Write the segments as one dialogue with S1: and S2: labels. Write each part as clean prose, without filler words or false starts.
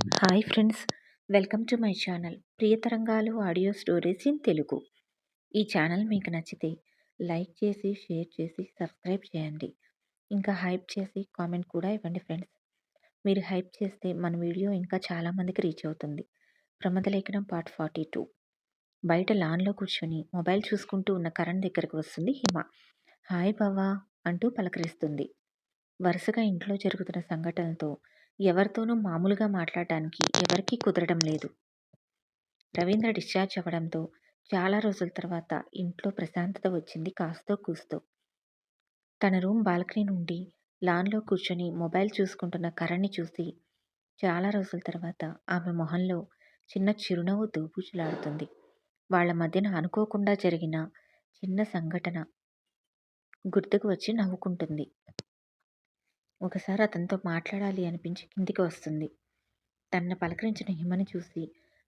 S1: Hi friends, welcome to my channel Priyatarangalu audio stories in Telugu. ఈ channel మీకు నచ్చితే like చేసి, షేర్ చేసి, సబ్స్క్రైబ్ చేయండి. ఇంకా హైప్ చేసి కామెంట్ కూడా ఇవ్వండి ఫ్రెండ్స్. మీరు హైప్ చేస్తే మన వీడియో ఇంకా చాలామందికి రీచ్ అవుతుంది. ప్రమదలేఖనం పార్ట్ 42. బయట లాన్లో కూర్చొని మొబైల్ చూసుకుంటూ ఉన్న కరణ్ దగ్గరకు వస్తుంది హిమ. హాయ్ బావా అంటూ పలకరిస్తుంది. వరుసగా ఇంట్లో జరుగుతున్న సంఘటనలతో ఎవరితోనూ మామూలుగా మాట్లాడడానికి ఎవరికీ కుదరడం లేదు. రవీంద్ర డిశ్చార్జ్ అవ్వడంతో చాలా రోజుల తర్వాత ఇంట్లో ప్రశాంతత వచ్చింది కాస్తో కూస్తో. తన రూమ్ బాల్కనీ నుండి లాన్లో కూర్చొని మొబైల్ చూసుకుంటున్న కరణ్ని చూసి చాలా రోజుల తర్వాత ఆమె మొహంలో చిన్న చిరునవ్వు దోబూచులాడుతుంది. వాళ్ళ మధ్యన అనుకోకుండా జరిగిన చిన్న సంఘటన గుర్తుకు వచ్చి నవ్వుకుంటుంది. ఒకసారి అతనితో మాట్లాడాలి అనిపించి కిందికి వస్తుంది. తనను పలకరించిన హిమని చూసి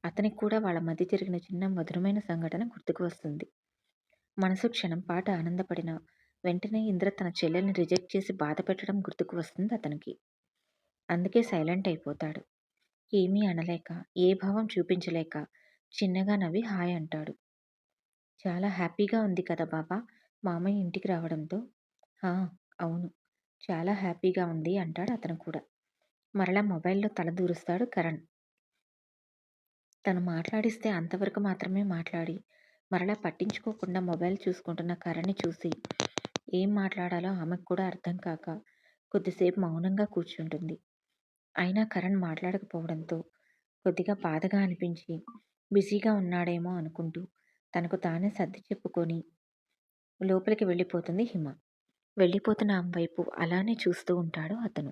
S1: అతనికి కూడా వాళ్ళ మధ్య జరిగిన చిన్న మధురమైన సంఘటన గుర్తుకు వస్తుంది. మనసు క్షణం పాటు ఆనందపడిన వెంటనే ఇంద్ర తన చెల్లెల్ని రిజెక్ట్ చేసి బాధ పెట్టడం గుర్తుకు వస్తుంది అతనికి. అందుకే సైలెంట్ అయిపోతాడు. ఏమీ అనలేక, ఏ భావం చూపించలేక చిన్నగా నవ్వి హాయ్ అంటాడు. చాలా హ్యాపీగా ఉంది కదా బాబా మామయ్య ఇంటికి రావడంతో. హా, అవును, చాలా హ్యాపీగా ఉంది అంటాడు అతను కూడా. మరలా మొబైల్లో తల దూరుస్తాడు కరణ్. తను మాట్లాడిస్తే అంతవరకు మాత్రమే మాట్లాడి మరలా పట్టించుకోకుండా మొబైల్ చూసుకుంటున్న కరణ్ని చూసి ఏం మాట్లాడాలో ఆమెకు కూడా అర్థం కాక కొద్దిసేపు మౌనంగా కూర్చుంటుంది. అయినా కరణ్ మాట్లాడకపోవడంతో కొద్దిగా బాధగా అనిపించి బిజీగా ఉన్నాడేమో అనుకుంటూ తనకు తానే సర్ది చెప్పుకొని లోపలికి వెళ్ళిపోతుంది హిమ. వెళ్ళిపోతున్న ఆమె వైపు అలానే చూస్తూ ఉంటాడు అతను.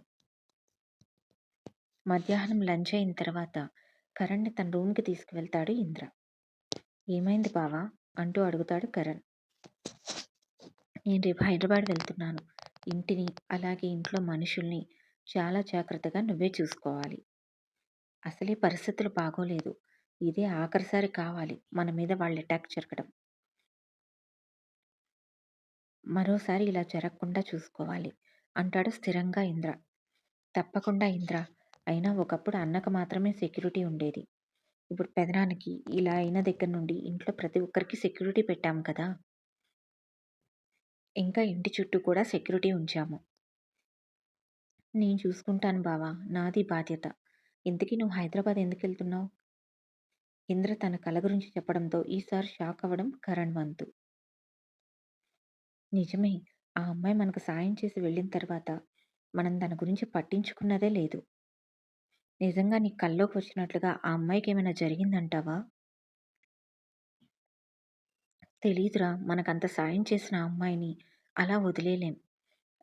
S1: మధ్యాహ్నం లంచ్ అయిన తర్వాత కరణ్ని తన రూమ్కి తీసుకువెళ్తాడు ఇంద్ర. ఏమైంది బావా అంటూ అడుగుతాడు కరణ్. నేను రేపు హైదరాబాద్ వెళ్తున్నాను. ఇంటిని అలాగే ఇంట్లో మనుషుల్ని చాలా జాగ్రత్తగా నువ్వే చూసుకోవాలి. అసలే పరిస్థితులు బాగోలేదు. ఇదే ఆఖరిసారి కావాలి మన మీద వాళ్ళ అటాక్ జరగడం. మరోసారి ఇలా జరగకుండా చూసుకోవాలి అంటాడు స్థిరంగా ఇంద్ర. తప్పకుండా ఇంద్ర, అయినా ఒకప్పుడు అన్నకు మాత్రమే సెక్యూరిటీ ఉండేది. ఇప్పుడు పెదనానికి ఇలా అయిన దగ్గర నుండి ఇంట్లో ప్రతి ఒక్కరికి సెక్యూరిటీ పెట్టాము కదా. ఇంకా ఇంటి చుట్టూ కూడా సెక్యూరిటీ ఉంచాము. నేను చూసుకుంటాను బావా, నాది బాధ్యత. ఇంతకీ నువ్వు హైదరాబాద్ ఎందుకు వెళ్తున్నావు? ఇంద్ర తన కల గురించి చెప్పడంతో ఈసారి షాక్ అవ్వడం కరణ్ వంతు. నిజమే, ఆ అమ్మాయి మనకు సాయం చేసి వెళ్ళిన తర్వాత మనం దాని గురించి పట్టించుకున్నదే లేదు. నిజంగా నీ కల్లోకి వచ్చినట్లుగా ఆ అమ్మాయికి ఏమైనా జరిగిందంటావా? తెలీదురా, మనకంత సాయం చేసిన ఆ అమ్మాయిని అలా వదిలేలేం.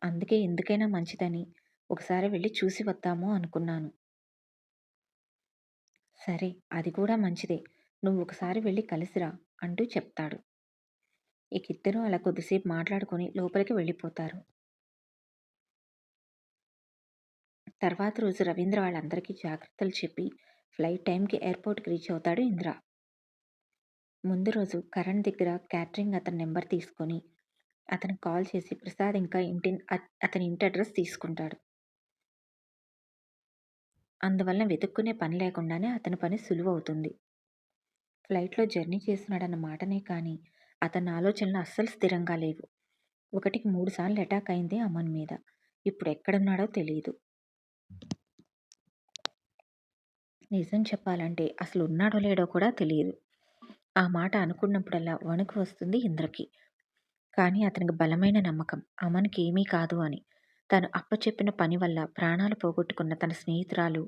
S1: అందుకే ఎందుకైనా మంచిదని ఒకసారి వెళ్ళి చూసి వద్దాము అనుకున్నాను. సరే, అది కూడా మంచిదే. నువ్వు ఒకసారి వెళ్ళి కలిసిరా అంటూ చెప్తాడు. ఇక ఇద్దరూ అలా కొద్దిసేపు మాట్లాడుకొని లోపలికి వెళ్ళిపోతారు. తర్వాత రోజు రవీంద్ర వాళ్ళందరికీ జాగ్రత్తలు చెప్పి ఫ్లైట్ టైంకి ఎయిర్పోర్ట్కి రీచ్ అవుతాడు ఇంద్ర. ముందు రోజు కరణ్ దగ్గర క్యాటరింగ్ అతని నెంబర్ తీసుకొని అతనికి కాల్ చేసి ప్రసాద్ ఇంకా అతని ఇంటి అడ్రస్ తీసుకుంటాడు. అందువలన వెతుక్కునే పని లేకుండానే అతని పని సులువవుతుంది. ఫ్లైట్లో జర్నీ చేస్తున్నాడన్న మాటనే కానీ అతని ఆలోచనలు అస్సలు స్థిరంగా లేవు. 1కి 3 సార్లు అటాక్ అయింది అమన్ మీద. ఇప్పుడు ఎక్కడున్నాడో తెలియదు. నిజం చెప్పాలంటే అసలు ఉన్నాడో లేడో కూడా తెలియదు. ఆ మాట అనుకున్నప్పుడల్లా వణుకు వస్తుంది ఇంద్రకి. కానీ అతనికి బలమైన నమ్మకం అమన్కి ఏమీ కాదు అని. తను అప్పచెప్పిన పని వల్ల ప్రాణాలు పోగొట్టుకున్న తన స్నేహితురాలు,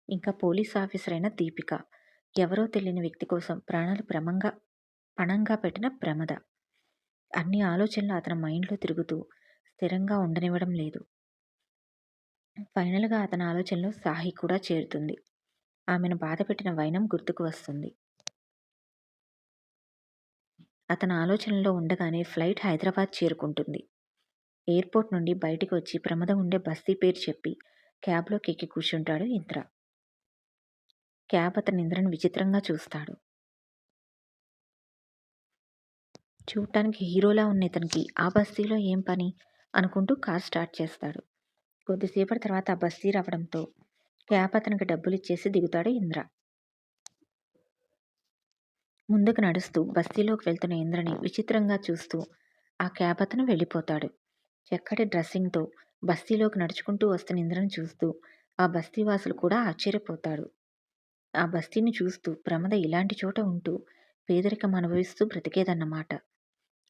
S1: ఇంకా పోలీస్ ఆఫీసర్ అయిన దీపిక, ఎవరో తెలియని వ్యక్తి కోసం ప్రాణాలు పణంగా పెట్టిన ప్రమద. అన్ని ఆలోచనలు అతని మైండ్లో తిరుగుతూ స్థిరంగా ఉండనివ్వడం లేదు. ఫైనల్గా అతని ఆలోచనలో సాహి కూడా చేరుతుంది. ఆమెను బాధపెట్టిన వైనం గుర్తుకు వస్తుంది. అతని ఆలోచనలో ఉండగానే ఫ్లైట్ హైదరాబాద్ చేరుకుంటుంది. ఎయిర్పోర్ట్ నుండి బయటికి వచ్చి ప్రమద ఉండే బస్తీ పేరు చెప్పి క్యాబ్లోకి ఎక్కి కూర్చుంటాడు ఇంద్ర. క్యాబ్ అతని ఇంద్రను విచిత్రంగా చూస్తాడు. చూడటానికి హీరోలా ఉన్న ఇతనికి ఆ బస్తీలో ఏం పని అనుకుంటూ కార్ స్టార్ట్ చేస్తాడు. కొద్దిసేపటి తర్వాత ఆ బస్తీ రావడంతో క్యాబ్ అతనికి డబ్బులిచ్చేసి దిగుతాడు ఇంద్ర. ముందుకు నడుస్తూ బస్తీలోకి వెళ్తున్న ఇంద్రని విచిత్రంగా చూస్తూ ఆ క్యాబ్ అతను వెళ్ళిపోతాడు. చక్కటి డ్రెస్సింగ్‌తో బస్తీలోకి నడుచుకుంటూ వస్తున్న ఇంద్రని చూస్తూ ఆ బస్తీవాసులు కూడా ఆశ్చర్యపోతాడు. ఆ బస్తీని చూస్తూ ప్రమద ఇలాంటి చోట ఉంటూ పేదరికం అనుభవిస్తూ బ్రతికేదన్నమాట.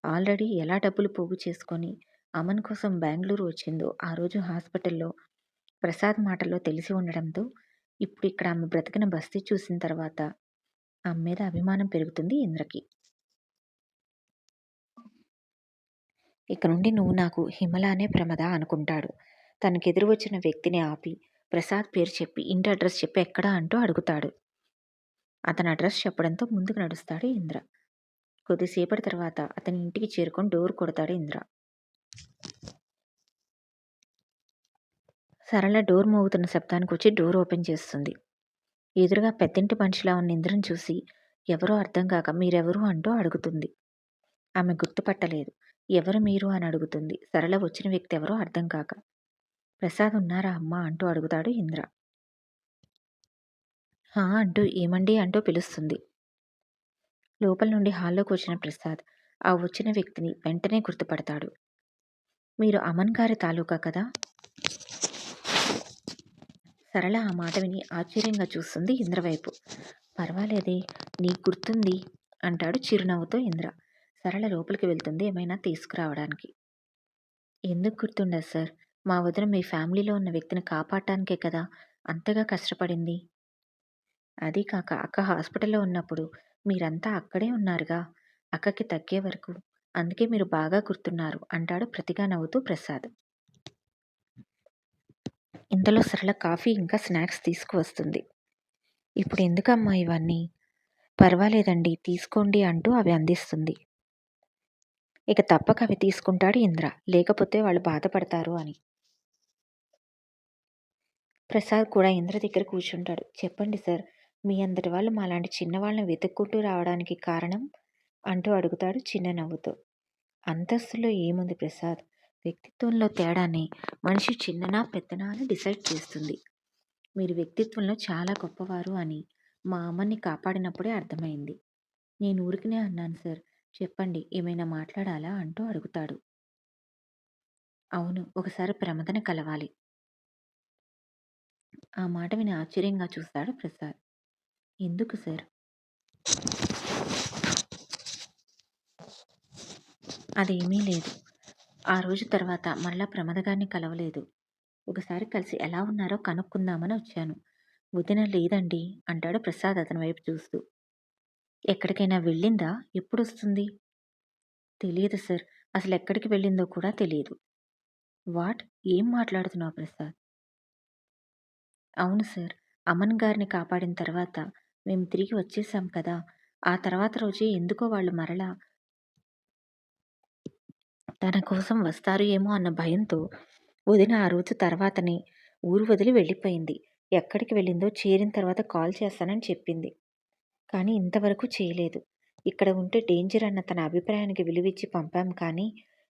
S1: ఆల్రెడీ ఎలా డబ్బులు పోగు చేసుకొని అమన్ కోసం బెంగుళూరు వచ్చిందో ఆ రోజు హాస్పిటల్‌లో ప్రసాద్ మాటల్లో తెలిసి ఉండడంతో ఇప్పుడు ఇక్కడ ఆమె బ్రతికిన బస్తీ చూసిన తర్వాత ఆమె మీద అభిమానం పెరుగుతుంది ఇంద్రకి. ఇక నుండి నువ్వు నాకు హిమలానే ప్రమద అనుకుంటాడు. తనకెదురు వచ్చిన వ్యక్తిని ఆపి ప్రసాద్ పేరు చెప్పి ఇంటి అడ్రస్ చెప్పి ఎక్కడా అంటూ అడుగుతాడు. అతని అడ్రస్ చెప్పడంతో ముందుకు నడుస్తాడు ఇంద్ర. కొద్దిసేపటి తర్వాత అతని ఇంటికి చేరుకొని డోర్ కొడతాడు ఇంద్ర. సరళ డోర్ మోగుతున్న శబ్దానికి వచ్చి డోర్ ఓపెన్ చేస్తుంది. ఎదురుగా పెద్దింటి మనిషిలా ఉన్న ఇంద్రని చూసి ఎవరో అర్థం కాక మీరెవరు అంటూ అడుగుతుంది. ఆమె గుర్తుపట్టలేదు. ఎవరు మీరు అని అడుగుతుంది. సరళ వచ్చిన వ్యక్తి ఎవరో అర్థం కాక. ప్రసాద్ ఉన్నారా అమ్మా అంటూ అడుగుతాడు ఇంద్ర. హా అంటూ ఏమండి అంటూ పిలుస్తుంది. లోపల నుండి హాల్లోకి వచ్చిన ప్రసాద్ ఆ వచ్చిన వ్యక్తిని వెంటనే గుర్తుపడతాడు. మీరు అమన్ గారి తాలూకా కదా? సరళ ఆ మాట విని ఆశ్చర్యంగా చూస్తుంది ఇంద్ర వైపు. పర్వాలేదే, నీకు గుర్తుంది అంటాడు చిరునవ్వుతో ఇంద్ర. సరళ లోపలికి వెళ్తుంది ఏమైనా తీసుకురావడానికి. ఎందుకు గుర్తుండదు సార్, మా వదిన మీ ఫ్యామిలీలో ఉన్న వ్యక్తిని కాపాడటానికే కదా అంతగా కష్టపడింది. అదీ కాక అక్క హాస్పిటల్లో ఉన్నప్పుడు మీరంతా అక్కడే ఉన్నారుగా, అక్కకి తగ్గే వరకు. అందుకే మీరు బాగా గుర్తున్నారు అంటాడు ప్రతిగా నవ్వుతూ ప్రసాద్. ఇంతలో సరళ కాఫీ ఇంకా స్నాక్స్ తీసుకువస్తుంది. ఇప్పుడు ఎందుకమ్మా ఇవన్నీ? పర్వాలేదండి తీసుకోండి అంటూ అవి అందిస్తుంది. ఇక తప్పక అవి తీసుకుంటాడు ఇంద్ర, లేకపోతే వాళ్ళు బాధపడతారు అని. ప్రసాద్ కూడా ఇంద్ర దగ్గర కూర్చుంటాడు. చెప్పండి సార్, మీ అందరి వాళ్ళు మాలాంటి చిన్నవాళ్ళని వెతుక్కుంటూ రావడానికి కారణం అంటూ అడుగుతాడు చిన్న నవ్వుతో. అంతస్తులో ఏముంది ప్రసాద్, వ్యక్తిత్వంలో తేడానే మనిషి చిన్ననా పెద్దనా అని డిసైడ్ చేస్తుంది. మీరు వ్యక్తిత్వంలో చాలా గొప్పవారు అని మా అమ్మని కాపాడినప్పుడే అర్థమైంది. నేను ఊరికనే అన్నాను సార్, చెప్పండి ఏమైనా మాట్లాడాలా అంటూ అడుగుతాడు. అవును, ఒకసారి ప్రమదన కలవాలి. ఆ మాట విని ఆశ్చర్యంగా చూస్తాడు ప్రసాద్. ఎందుకు సార్? అదేమీ లేదు. ఆ రోజు తర్వాత మళ్ళా ప్రమద గారిని కలవలేదు. ఒకసారి కలిసి ఎలా ఉన్నారో కనుక్కుందామని వచ్చాను. వదిన లేదండి అంటాడు ప్రసాద్ అతని వైపు చూస్తూ. ఎక్కడికైనా వెళ్ళిందా? ఎప్పుడొస్తుంది? తెలియదు సార్, అసలు ఎక్కడికి వెళ్ళిందో కూడా తెలియదు. వాట్? ఏం మాట్లాడుతున్నావు ప్రసాద్? అవును సార్, అమన్ గారిని కాపాడిన తర్వాత మేము తిరిగి వచ్చేసాం కదా, ఆ తర్వాత రోజే ఎందుకో వాళ్ళు మరలా తన కోసం వస్తారు ఏమో అన్న భయంతో వదిన ఆ రోజు తర్వాతనే ఊరు వదిలి వెళ్ళిపోయింది. ఎక్కడికి వెళ్ళిందో చేరిన తర్వాత కాల్ చేస్తానని చెప్పింది. కానీ ఇంతవరకు చేయలేదు. ఇక్కడ ఉంటే డేంజర్ అన్న తన అభిప్రాయానికి విలువిచ్చి పంపాం కానీ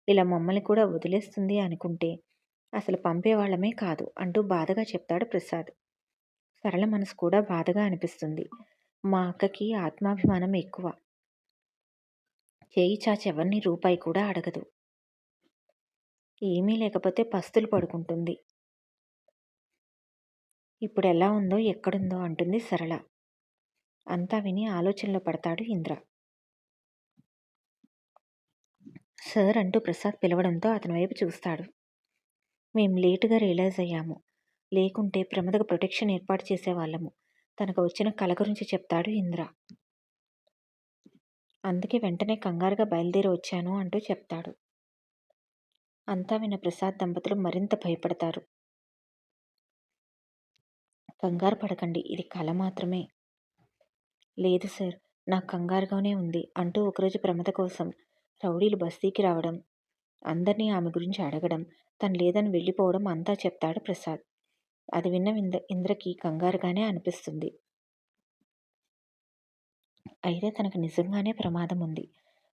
S1: ఇలా మమ్మల్ని కూడా వదిలేస్తుంది అనుకుంటే అసలు పంపేవాళ్ళమే కాదు అంటూ బాధగా చెప్తాడు ప్రసాద్. సరళ మనసు కూడా బాధగా అనిపిస్తుంది. మా అక్కకి ఆత్మాభిమానం ఎక్కువ. చేయి చాచి ఎవరిని రూపాయి కూడా అడగదు. ఏమీ లేకపోతే పస్తులు పడుకుంటుంది. ఇప్పుడెలా ఉందో ఎక్కడుందో అంటుంది సరళ. అంతా విని ఆలోచనలో పడతాడు ఇంద్ర. సార్ అంటూ ప్రసాద్ పిలవడంతో అతని వైపు చూస్తాడు. మేం లేటుగా రియలైజ్ అయ్యాము. లేకుంటే ప్రమదకు ప్రొటెక్షన్ ఏర్పాటు చేసేవాళ్ళము. తనకు వచ్చిన కల గురించి చెప్తాడు ఇంద్ర. అందుకే వెంటనే కంగారుగా బయలుదేరి వచ్చాను అంటూ చెప్తాడు. అంతా విన్న ప్రసాద్ దంపతులు మరింత భయపడతారు. కంగారు పడకండి, ఇది కల మాత్రమే. లేదు సార్, నాకు కంగారుగానే ఉంది అంటూ ఒకరోజు ప్రమద కోసం రౌడీలు బస్తీకి రావడం, అందరినీ ఆమె గురించి అడగడం, తను లేదని వెళ్ళిపోవడం అంతా చెప్తాడు ప్రసాద్. అది విన్న ఇంద్రకి కంగారుగానే అనిపిస్తుంది. అయితే తనకు నిజంగానే ప్రమాదం ఉంది.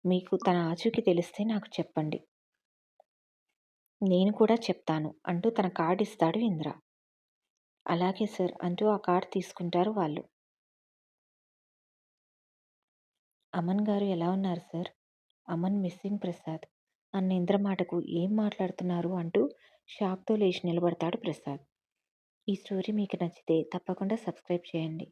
S1: మీకు తన ఆచూకీ తెలిస్తే నాకు చెప్పండి. నేను కూడా చెప్తాను అంటూ తన కార్డు ఇస్తాడు ఇంద్ర. అలాగే సార్ అంటూ ఆ కార్డ్ తీసుకుంటారు వాళ్ళు. అమన్ గారు ఎలా ఉన్నారు సార్? అమన్ మిస్సింగ్ ప్రసాద్ అన్న ఇంద్ర మాటకు ఏం మాట్లాడుతున్నారు అంటూ షాక్‌తో లేచి నిలబడతాడు ప్రసాద్. ఈ స్టోరీ మీకు నచ్చితే తప్పకుండా సబ్స్క్రైబ్ చేయండి.